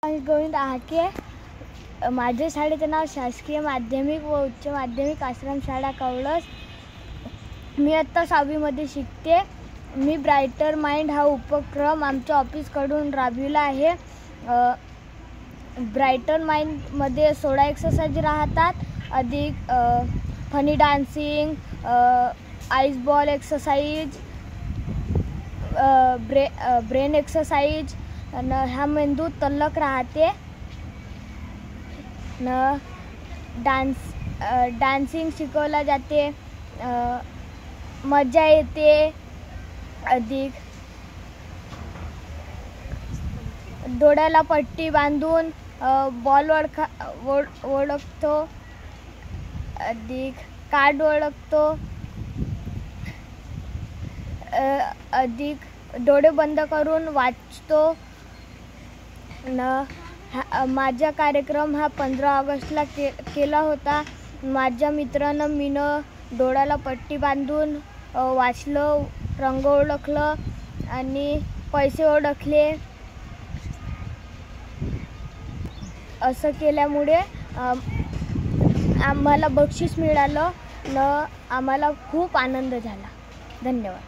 गोविंद आहाके। माझ्या शाळेचं नाव शासकीय माध्यमिक व उच्च माध्यमिक आश्रमशाळा कवळस। मी आत्ता 6वी मध्ये शिकते। मी ब्राइटर माइंड हा उपक्रम आमच्या ऑफिसकडून राबविला आहे। ब्राइटर माइंड मध्ये 16 एक्सरसाइज राहतात, अधिक funny dancing, ice ball exercise, brain exercise, ह्या मेंदू तल्लक राहते। डान्सिंग शिकवला जाते, मजा येते। अधिक डोळ्याला पट्टी बांधून बॉल ओळखतो, अधिक कार्ड ओळखतो, अधिक डोळे बंद करून वाचतो। माझा कार्यक्रम हा 15 ऑगस्टला केला होता। माझ्या मित्रानं मीनं डोळ्याला पट्टी बांधून वाचलं, रंग ओळखलं आणि पैसे ओळखले। असं केल्यामुळे आम्हाला बक्षीस मिळालं न आम्हाला खूप आनंद झाला। धन्यवाद।